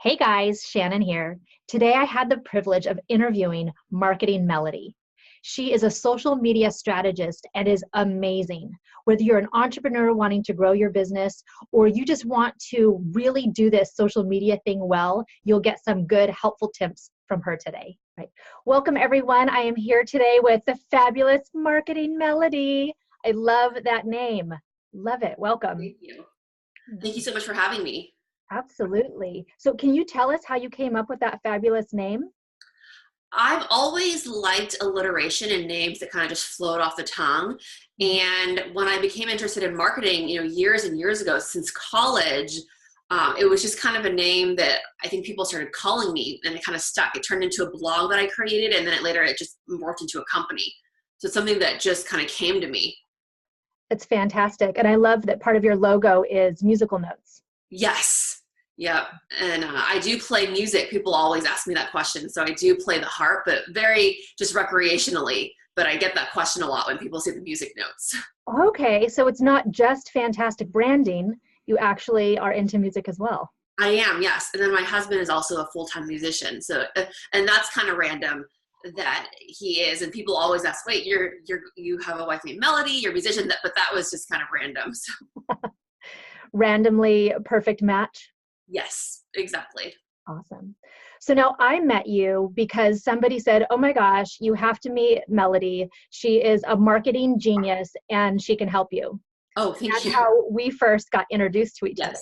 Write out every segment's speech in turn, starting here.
Hey guys, Shannon here. Today I had the privilege of interviewing Marketing Melodie. She is a social media strategist and is amazing. Whether you're an entrepreneur wanting to grow your business or you just want to really do this social media thing well, you'll get some good, helpful tips from her today. Right. Welcome everyone. I am here today with the fabulous Marketing Melodie. I love that name. Love it. Welcome. Thank you. Thank you so much for having me. Absolutely. So can you tell us how you came up with that fabulous name? I've always liked alliteration and names that kind of just float off the tongue. And when I became interested in marketing, years and years ago, since college, it was just kind of a name that I think people started calling me, and it kind of stuck. It turned into a blog that I created, and then later it just morphed into a company. So it's something that just kind of came to me. It's fantastic. And I love that part of your logo is musical notes. Yes. Yep. And I do play music. People always ask me that question. So I do play the harp, but very just recreationally. But I get that question a lot when people see the music notes. Okay, so it's not just fantastic branding. You actually are into music as well. I am, yes. And then my husband is also a full-time musician. So, and that's kind of random that he is. And people always ask, wait, you have a wife named Melody, you're a musician, but that was just kind of random. So. Randomly perfect match. Yes, exactly. Awesome. So now I met you because somebody said, oh my gosh, you have to meet Melodie. She is a marketing genius and she can help you. Oh, thank That's you. how we first got introduced to each other.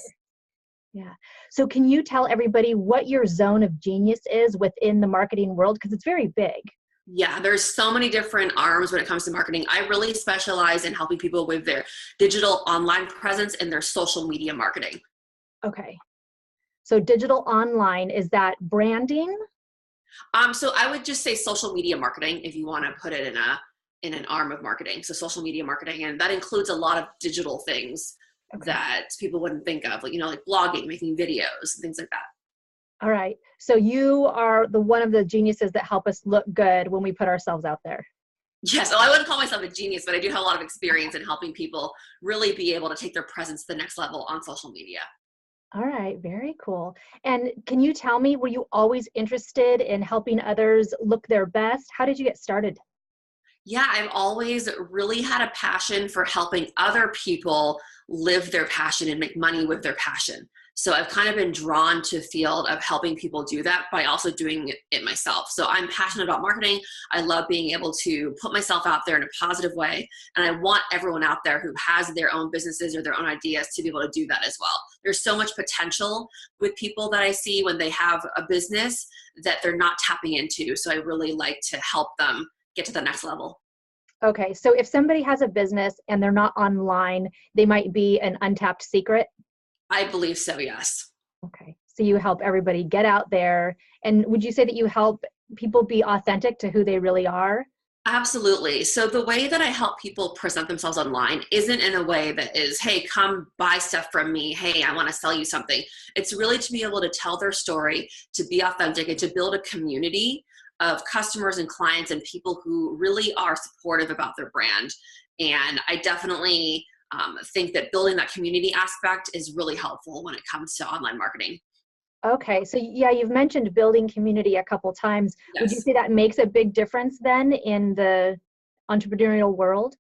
Yeah. So can you tell everybody what your zone of genius is within the marketing world? Because it's very big. Yeah, there's so many different arms when it comes to marketing. I really specialize in helping people with their digital online presence and their social media marketing. Okay. So digital online, is that branding? So I would just say social media marketing if you want to put it in an arm of marketing. So social media marketing, and that includes a lot of digital things that people wouldn't think of, like blogging, making videos, and things like that. All right. So you are one of the geniuses that help us look good when we put ourselves out there. Yes, well, I wouldn't call myself a genius, but I do have a lot of experience in helping people really be able to take their presence to the next level on social media. All right, very cool. And can you tell me, were you always interested in helping others look their best? How did you get started? Yeah, I've always really had a passion for helping other people live their passion and make money with their passion. So I've kind of been drawn to the field of helping people do that by also doing it myself. So I'm passionate about marketing. I love being able to put myself out there in a positive way. And I want everyone out there who has their own businesses or their own ideas to be able to do that as well. There's so much potential with people that I see when they have a business that they're not tapping into. So I really like to help them get to the next level. Okay, so if somebody has a business and they're not online, they might be an untapped secret. I believe so, yes. Okay, so you help everybody get out there. And would you say that you help people be authentic to who they really are? Absolutely. So the way that I help people present themselves online isn't in a way that is, hey, come buy stuff from me. Hey, I want to sell you something. It's really to be able to tell their story, to be authentic, and to build a community of customers and clients and people who really are supportive about their brand. And I definitely think that building that community aspect is really helpful when it comes to online marketing. Okay, so yeah, you've mentioned building community a couple times. Would you Yes. say that makes a big difference then in the entrepreneurial world?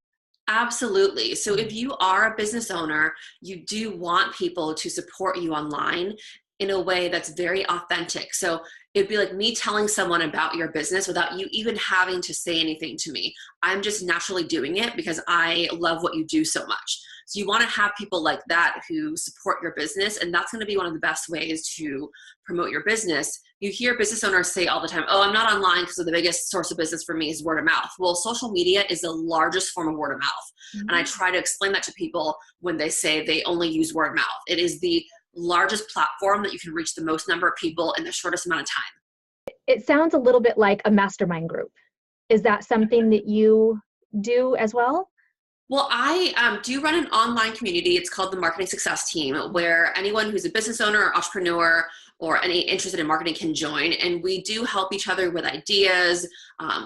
Absolutely. So if you are a business owner, you do want people to support you online in a way that's very authentic. So it'd be like me telling someone about your business without you even having to say anything to me. I'm just naturally doing it because I love what you do so much. So you want to have people like that who support your business, and that's going to be one of the best ways to promote your business. You hear business owners say all the time, oh, I'm not online because the biggest source of business for me is word of mouth. Well, social media is the largest form of word of mouth. Mm-hmm. And I try to explain that to people when they say they only use word of mouth. It is the largest platform that you can reach the most number of people in the shortest amount of time. It sounds a little bit like a mastermind group. Is that something that you do as well? Well, I do run an online community. It's called the Marketing Success Team, where anyone who's a business owner or entrepreneur or any interested in marketing can join. And we do help each other with ideas,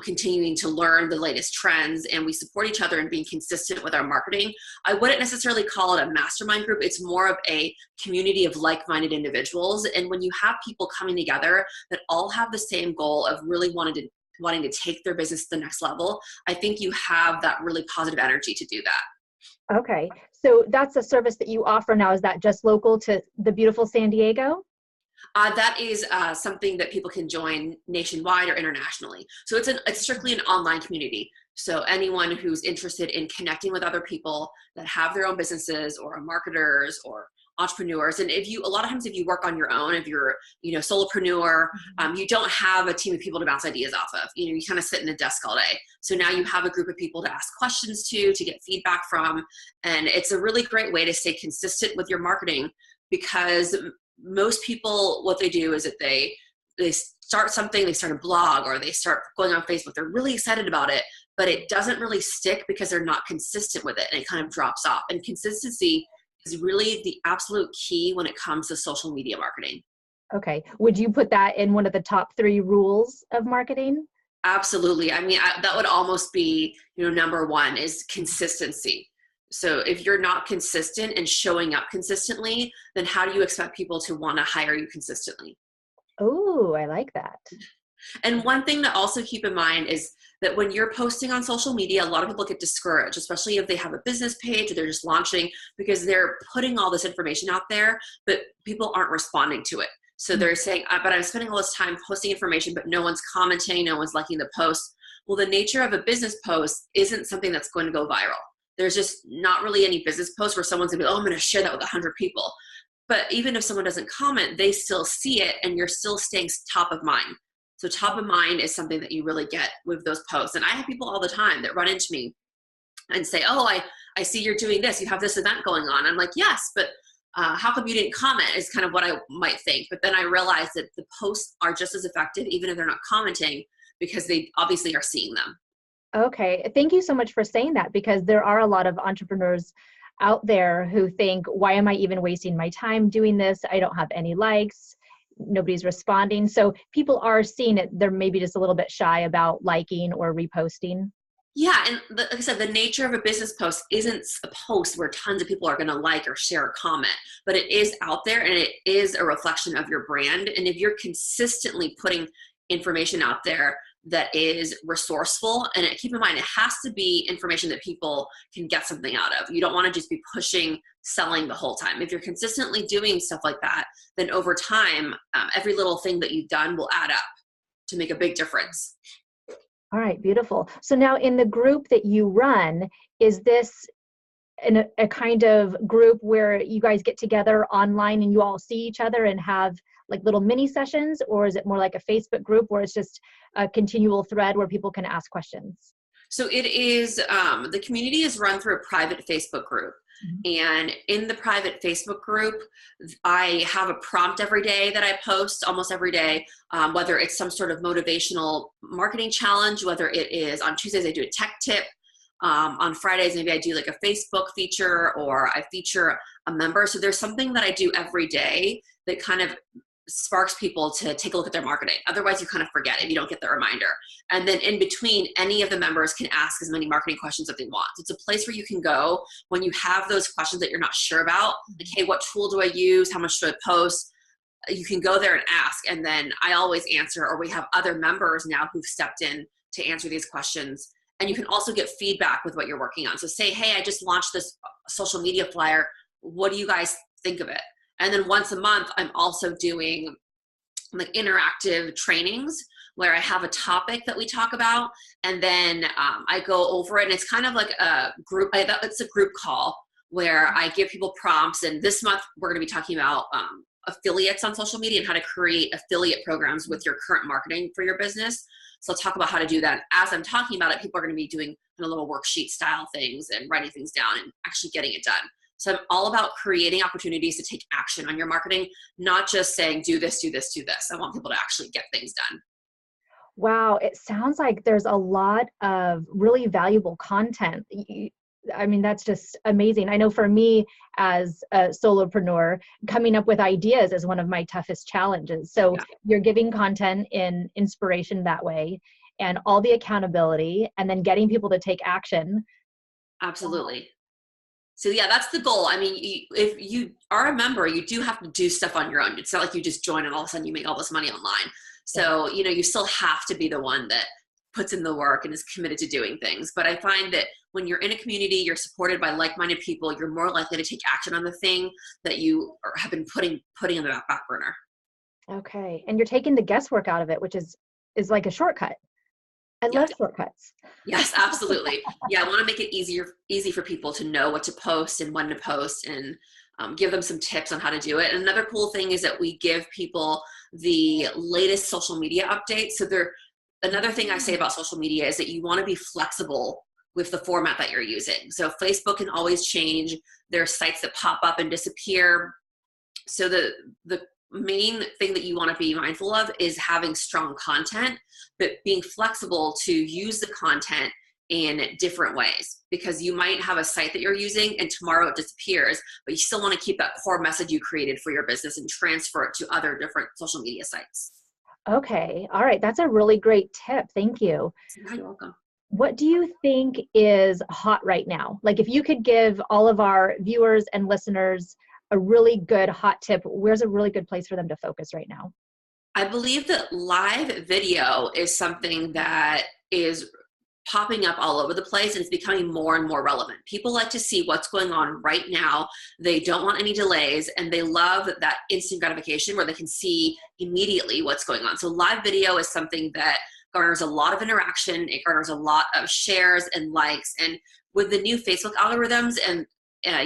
continuing to learn the latest trends, and we support each other in being consistent with our marketing. I wouldn't necessarily call it a mastermind group. It's more of a community of like-minded individuals. And when you have people coming together that all have the same goal of really wanting to take their business to the next level, I think you have that really positive energy to do that. Okay. So that's a service that you offer now. Is that just local to the beautiful San Diego? That is something that people can join nationwide or internationally. So it's strictly an online community. So anyone who's interested in connecting with other people that have their own businesses or are marketers or entrepreneurs. And a lot of times if you work on your own, if you're, solopreneur, you don't have a team of people to bounce ideas off of. You kind of sit in a desk all day. So now you have a group of people to ask questions to get feedback from. And it's a really great way to stay consistent with your marketing, because most people, what they do is that they start something, they start a blog, or they start going on Facebook. They're really excited about it, but it doesn't really stick because they're not consistent with it, and it kind of drops off. And consistency is really the absolute key when it comes to social media marketing. Okay. Would you put that in one of the top 3 rules of marketing? Absolutely. I mean, that would almost be, number 1 is consistency. So if you're not consistent and showing up consistently, then how do you expect people to want to hire you consistently? Oh, I like that. And one thing to also keep in mind is that when you're posting on social media, a lot of people get discouraged, especially if they have a business page or they're just launching, because they're putting all this information out there, but people aren't responding to it. So they're saying, but I'm spending all this time posting information, but no one's commenting, no one's liking the post. Well, the nature of a business post isn't something that's going to go viral. There's just not really any business post where someone's gonna be, I'm gonna share that with 100 people. But even if someone doesn't comment, they still see it, and you're still staying top of mind. So top of mind is something that you really get with those posts. And I have people all the time that run into me and say, I see you're doing this. You have this event going on. I'm like, yes, but how come you didn't comment is kind of what I might think. But then I realize that the posts are just as effective, even if they're not commenting, because they obviously are seeing them. Okay. Thank you so much for saying that, because there are a lot of entrepreneurs out there who think, why am I even wasting my time doing this? I don't have any likes. Nobody's responding. So people are seeing it. They're maybe just a little bit shy about liking or reposting. Yeah. And like I said, the nature of a business post isn't a post where tons of people are going to like or share or comment, but it is out there, and it is a reflection of your brand. And if you're consistently putting information out there that is resourceful, and keep in mind, it has to be information that people can get something out of. You don't want to just be pushing, selling the whole time. If you're consistently doing stuff like that, then over time, every little thing that you've done will add up to make a big difference. All right, beautiful. So now in the group that you run, is this in a kind of group where you guys get together online and you all see each other and have like little mini sessions, or is it more like a Facebook group where it's just a continual thread where people can ask questions? So it is, the community is run through a private Facebook group. And in the private Facebook group, I have a prompt every day that I post almost every day, whether it's some sort of motivational marketing challenge, whether it is on Tuesdays, I do a tech tip. On Fridays, maybe I do like a Facebook feature, or I feature a member. So there's something that I do every day that kind of sparks people to take a look at their marketing. Otherwise, you kind of forget if you don't get the reminder. And then in between, any of the members can ask as many marketing questions that they want. So it's a place where you can go when you have those questions that you're not sure about. Like, hey, what tool do I use? How much should I post? You can go there and ask, and then I always answer, or we have other members now who've stepped in to answer these questions. And you can also get feedback with what you're working on. So say, hey, I just launched this social media flyer. What do you guys think of it? And then once a month, I'm also doing like interactive trainings where I have a topic that we talk about, and then I go over it. And it's kind of like a group, it's a group call where I give people prompts. And this month, we're going to be talking about affiliates on social media and how to create affiliate programs with your current marketing for your business. So I'll talk about how to do that. As I'm talking about it, people are going to be doing a little worksheet style things and writing things down and actually getting it done. So I'm all about creating opportunities to take action on your marketing, not just saying, do this, do this, do this. I want people to actually get things done. Wow, it sounds like there's a lot of really valuable content. I mean, that's just amazing. I know for me as a solopreneur, coming up with ideas is one of my toughest challenges. So Yeah, you're giving content in inspiration that way and all the accountability and then getting people to take action. absolutely. So yeah, that's the goal. I mean, if you are a member, you do have to do stuff on your own. It's not like you just join and all of a sudden you make all this money online. Yeah. So, you still have to be the one that puts in the work and is committed to doing things. But I find that when you're in a community, you're supported by like-minded people, you're more likely to take action on the thing that you have been putting in the back burner. Okay. And you're taking the guesswork out of it, which is like a shortcut. I Yeah. love shortcuts. Yes, absolutely. Yeah, I want to make it easy for people to know what to post and when to post, and give them some tips on how to do it. And another cool thing is that we give people the latest social media updates. So another thing I say about social media is that you want to be flexible with the format that you're using. So Facebook can always change. There are sites that pop up and disappear. So the main thing that you want to be mindful of is having strong content, but being flexible to use the content in different ways, because you might have a site that you're using and tomorrow it disappears, but you still want to keep that core message you created for your business and transfer it to other different social media sites. Okay. All right. That's a really great tip. Thank you. Yeah, you're welcome. What do you think is hot right now? Like if you could give all of our viewers and listeners a really good hot tip, where's a really good place for them to focus right now? I believe that live video is something that is popping up all over the place, and it's becoming more and more relevant. People like to see what's going on right now. They don't want any delays, and they love that instant gratification where they can see immediately what's going on. So live video is something that garners a lot of interaction. It garners a lot of shares and likes. And with the new Facebook algorithms, and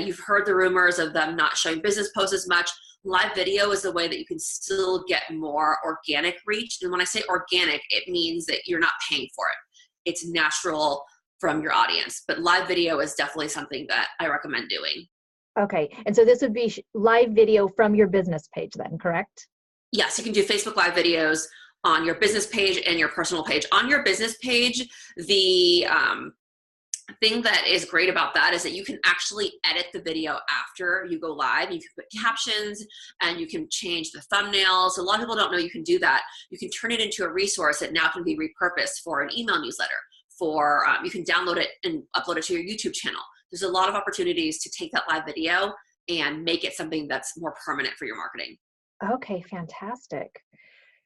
you've heard the rumors of them not showing business posts as much, live video is the way that you can still get more organic reach. And when I say organic, it means that you're not paying for it. It's natural from your audience. But live video is definitely something that I recommend doing. Okay. And so this would be live video from your business page then, correct? Yes, you can do Facebook Live videos on your business page and your personal page. On your business page, the thing that is great about that is that you can actually edit the video after you go live. You can put captions and you can change the thumbnails. A lot of people don't know you can do that. You can turn it into a resource that now can be repurposed for an email newsletter. You can download it and upload it to your YouTube channel. There's a lot of opportunities to take that live video and make it something that's more permanent for your marketing. Okay, fantastic.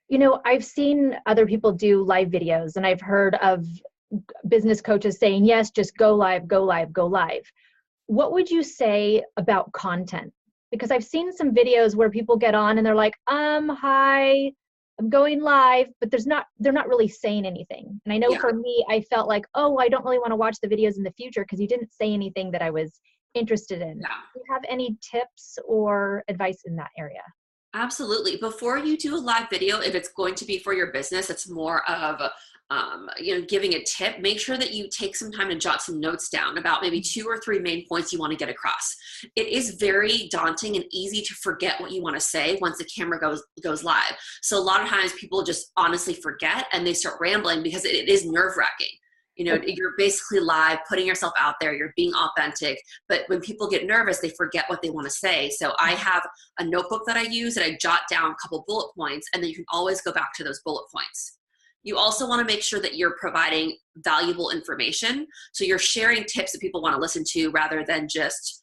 You know, I've seen other people do live videos and I've heard of business coaches saying, yes, just go live, go live, go live. What would you say about content? Because I've seen some videos where people get on and they're like, hi, I'm going live, but they're not really saying anything. And I know for me, I felt like, oh, I don't really want to watch the videos in the future because you didn't say anything that I was interested in. Yeah. Do you have any tips or advice in that area? Absolutely. Before you do a live video, if it's going to be for your business, it's more of giving a tip. Make sure that you take some time to jot some notes down about maybe 2 or 3 main points you want to get across. It is very daunting and easy to forget what you want to say once the camera goes live. So a lot of times people just honestly forget and they start rambling because it is nerve-wracking. You're basically live, putting yourself out there, you're being authentic, but when people get nervous, they forget what they want to say. So I have a notebook that I use and I jot down a couple bullet points, and then you can always go back to those bullet points. You also want to make sure that you're providing valuable information. So you're sharing tips that people want to listen to rather than just,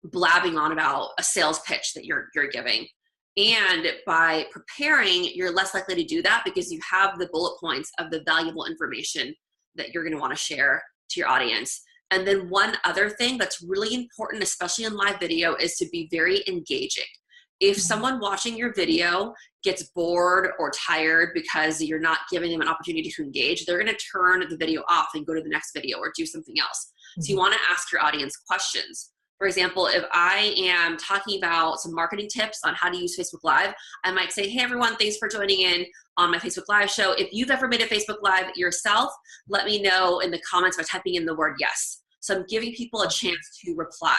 blabbing on about a sales pitch that you're giving. And by preparing, you're less likely to do that because you have the bullet points of the valuable information that you're going to want to share to your audience. And then one other thing that's really important, especially in live video, is to be very engaging. If someone watching your video gets bored or tired because you're not giving them an opportunity to engage, they're going to turn the video off and go to the next video or do something else. So you want to ask your audience questions. For example, if I am talking about some marketing tips on how to use Facebook Live, I might say, hey everyone, thanks for joining in on my Facebook Live show. If you've ever made a Facebook Live yourself, let me know in the comments by typing in the word yes. So I'm giving people a chance to reply.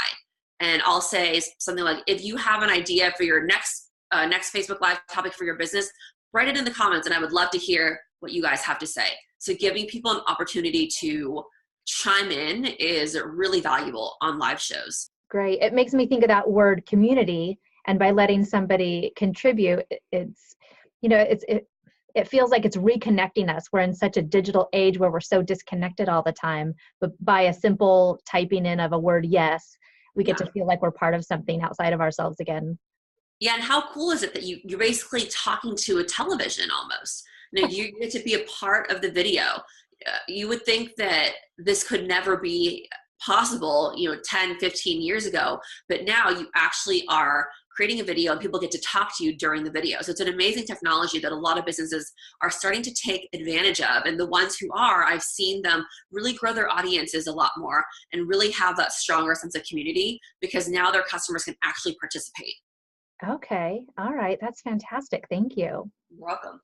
And I'll say something like, if you have an idea for your next Facebook Live topic for your business, write it in the comments and I would love to hear what you guys have to say. So giving people an opportunity to chime in is really valuable on live shows. Great. It makes me think of that word community. And by letting somebody contribute, it's, it feels like it's reconnecting us. We're in such a digital age where we're so disconnected all the time. But by a simple typing in of a word yes, we get to feel like we're part of something outside of ourselves again. Yeah, and how cool is it that you're basically talking to a television almost? You get to be a part of the video. You would think that this could never be possible, 10, 15 years ago, but now you actually are creating a video and people get to talk to you during the video. So it's an amazing technology that a lot of businesses are starting to take advantage of. And the ones who are, I've seen them really grow their audiences a lot more and really have that stronger sense of community because now their customers can actually participate. Okay. All right. That's fantastic. Thank you. You're welcome.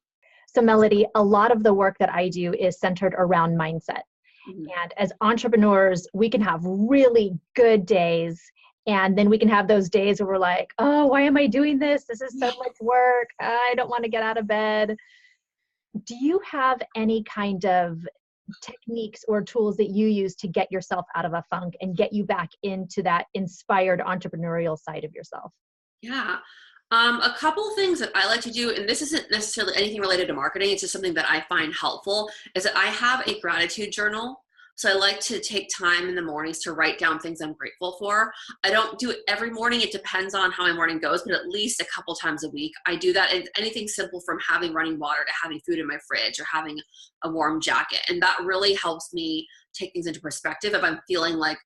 So Melodie, a lot of the work that I do is centered around mindset. Mm-hmm. And as entrepreneurs, we can have really good days. And then we can have those days where we're like, oh, why am I doing this? This is so much work. I don't want to get out of bed. Do you have any kind of techniques or tools that you use to get yourself out of a funk and get you back into that inspired entrepreneurial side of yourself? Yeah. A couple of things that I like to do, and this isn't necessarily anything related to marketing, it's just something that I find helpful, is that I have a gratitude journal. So I like to take time in the mornings to write down things I'm grateful for. I don't do it every morning. It depends on how my morning goes, but at least a couple times a week. I do that. And anything simple from having running water to having food in my fridge or having a warm jacket. And that really helps me take things into perspective if I'm feeling like,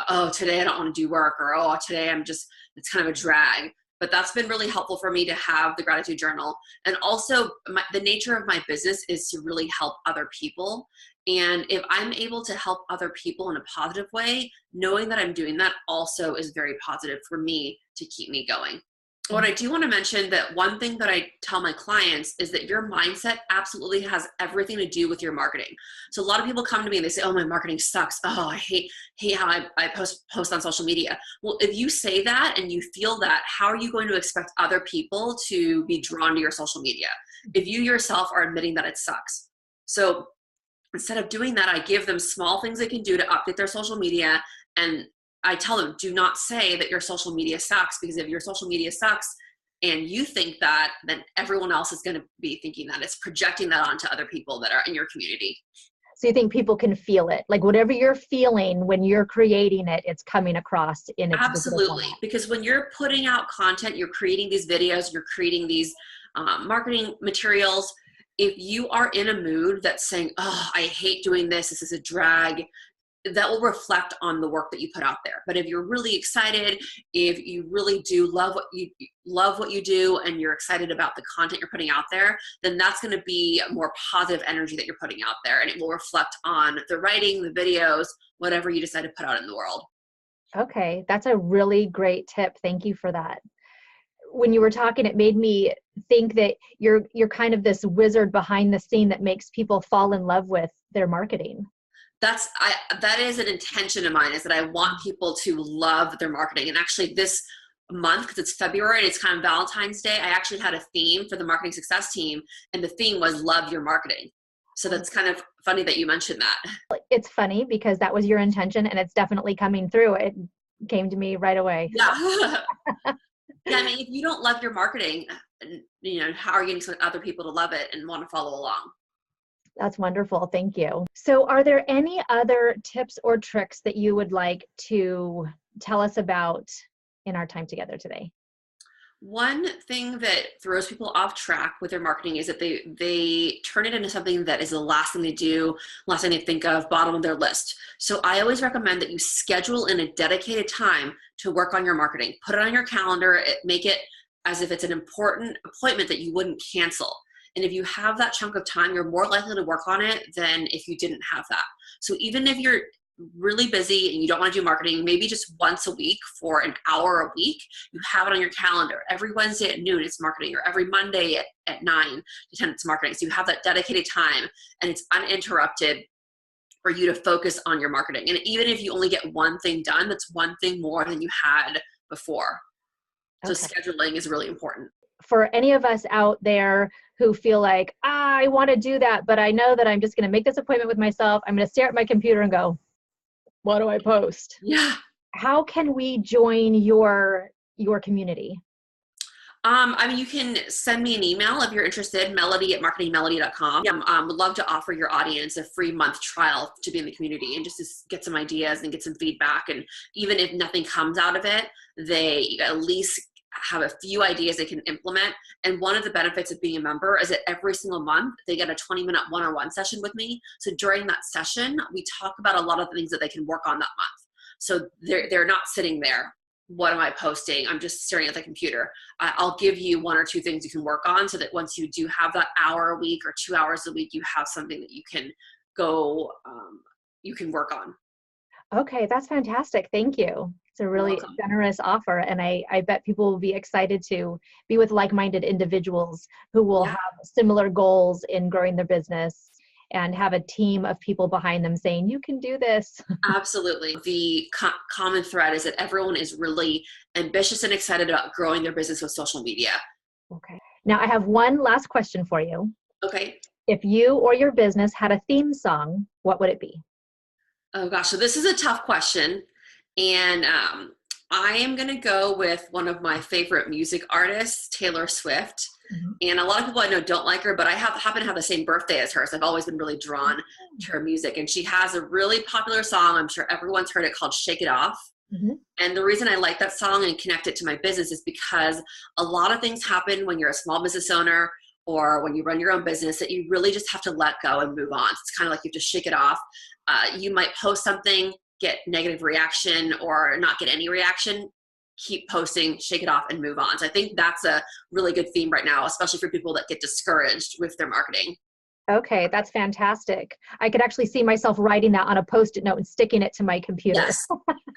oh, today I don't want to do work, or oh, today it's kind of a drag. But that's been really helpful for me to have the gratitude journal. And also the nature of my business is to really help other people. And if I'm able to help other people in a positive way, knowing that I'm doing that also is very positive for me to keep me going. What I do want to mention, that one thing that I tell my clients is that your mindset absolutely has everything to do with your marketing. So a lot of people come to me and they say, oh, my marketing sucks. Oh, I hate how I post on social media. Well, if you say that and you feel that, how are you going to expect other people to be drawn to your social media if you yourself are admitting that it sucks? So instead of doing that, I give them small things they can do to update their social media. And I tell them, do not say that your social media sucks, because if your social media sucks and you think that, then everyone else is going to be thinking that. It's projecting that onto other people that are in your community. So you think people can feel it? Like whatever you're feeling when you're creating it, it's coming across in its Absolutely. Because when you're putting out content, you're creating these videos, you're creating these marketing materials. If you are in a mood that's saying, oh, I hate doing this, this is a drag, that will reflect on the work that you put out there. But if you're really excited, if you really do love what you do and you're excited about the content you're putting out there, then that's going to be a more positive energy that you're putting out there, and it will reflect on the writing, the videos, whatever you decide to put out in the world. Okay, that's a really great tip. Thank you for that. When you were talking, it made me think that you're kind of this wizard behind the scene that makes people fall in love with their marketing. That is an intention of mine, is that I want people to love their marketing. And actually this month, because it's February and it's kind of Valentine's Day, I actually had a theme for the marketing success team, and the theme was love your marketing. So that's kind of funny that you mentioned that. It's funny because that was your intention and it's definitely coming through. It came to me right away. Yeah. Yeah, I mean, if you don't love your marketing, how are you going to expect other people to love it and want to follow along? That's wonderful. Thank you. So are there any other tips or tricks that you would like to tell us about in our time together today? One thing that throws people off track with their marketing is that they turn it into something that is the last thing they do, last thing they think of, bottom of their list. So I always recommend that you schedule in a dedicated time to work on your marketing. Put it on your calendar, make it as if it's an important appointment that you wouldn't cancel. And if you have that chunk of time, you're more likely to work on it than if you didn't have that. So even if you're really busy and you don't want to do marketing, maybe just once a week for an hour a week, you have it on your calendar. Every Wednesday at noon, it's marketing, or every Monday at 9 to 10, it's marketing. So you have that dedicated time and it's uninterrupted for you to focus on your marketing. And even if you only get one thing done, that's one thing more than you had before. So scheduling is really important. For any of us out there who feel like, I want to do that, but I know that I'm just going to make this appointment with myself. I'm going to stare at my computer and go, what do I post? Yeah. How can we join your community? I mean, you can send me an email if you're interested, melodie@marketingmelodie.com. Would love to offer your audience a free month trial to be in the community and just to get some ideas and get some feedback. And even if nothing comes out of it, they at least have a few ideas they can implement. And one of the benefits of being a member is that every single month they get a 20-minute one-on-one session with me. So during that session, we talk about a lot of the things that they can work on that month. So they're not sitting there. What am I posting? I'm just staring at the computer. I'll give you 1 or 2 things you can work on so that once you do have that hour a week or 2 hours a week, you have something that you can go, you can work on. Okay, that's fantastic. Thank you. It's a really generous offer. And I bet people will be excited to be with like-minded individuals who will have similar goals in growing their business and have a team of people behind them saying, you can do this. Absolutely. The common thread is that everyone is really ambitious and excited about growing their business with social media. Okay. Now I have one last question for you. Okay. If you or your business had a theme song, what would it be? Oh gosh, so this is a tough question. And I am going to go with one of my favorite music artists, Taylor Swift. Mm-hmm. And a lot of people I know don't like her, but I happen to have the same birthday as her. So I've always been really drawn to her music. And she has a really popular song, I'm sure everyone's heard it, called Shake It Off. Mm-hmm. And the reason I like that song and connect it to my business is because a lot of things happen when you're a small business owner or when you run your own business that you really just have to let go and move on. So it's kind of like you have to shake it off. You might post something, get negative reaction or not get any reaction. Keep posting, shake it off, and move on. So I think that's a really good theme right now, especially for people that get discouraged with their marketing. Okay, that's fantastic. I could actually see myself writing that on a Post-it note and sticking it to my computer. Yes,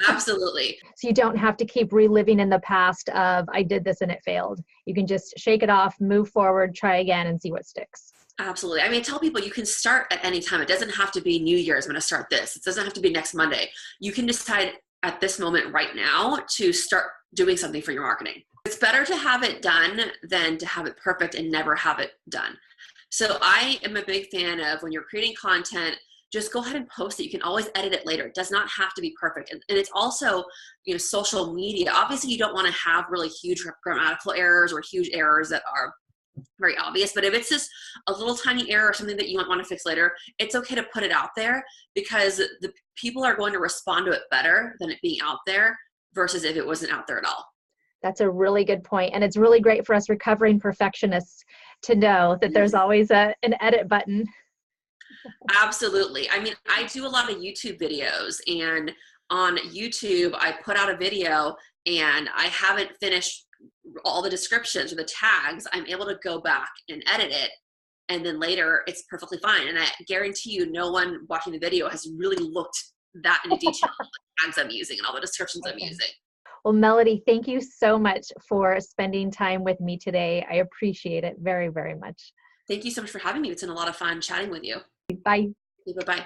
absolutely. So you don't have to keep reliving in the past of, I did this and it failed. You can just shake it off, move forward, try again, and see what sticks. Absolutely. I mean, I tell people you can start at any time. It doesn't have to be New Year's, I'm going to start this. It doesn't have to be next Monday. You can decide at this moment right now to start doing something for your marketing. It's better to have it done than to have it perfect and never have it done. So I am a big fan of when you're creating content, just go ahead and post it. You can always edit it later. It does not have to be perfect. And it's also, social media. Obviously, you don't want to have really huge grammatical errors or huge errors that are very obvious. But if it's just a little tiny error or something that you want to fix later, it's okay to put it out there because the people are going to respond to it better than it being out there versus if it wasn't out there at all. That's a really good point. And it's really great for us recovering perfectionists to know that there's always an edit button. Absolutely. I mean, I do a lot of YouTube videos, and on YouTube, I put out a video and I haven't finished all the descriptions or the tags. I'm able to go back and edit it. And then later it's perfectly fine. And I guarantee you, no one watching the video has really looked that into detail at the tags I'm using and all the descriptions I'm using. Well, Melodie, thank you so much for spending time with me today. I appreciate it very, very much. Thank you so much for having me. It's been a lot of fun chatting with you. Bye. Bye-bye.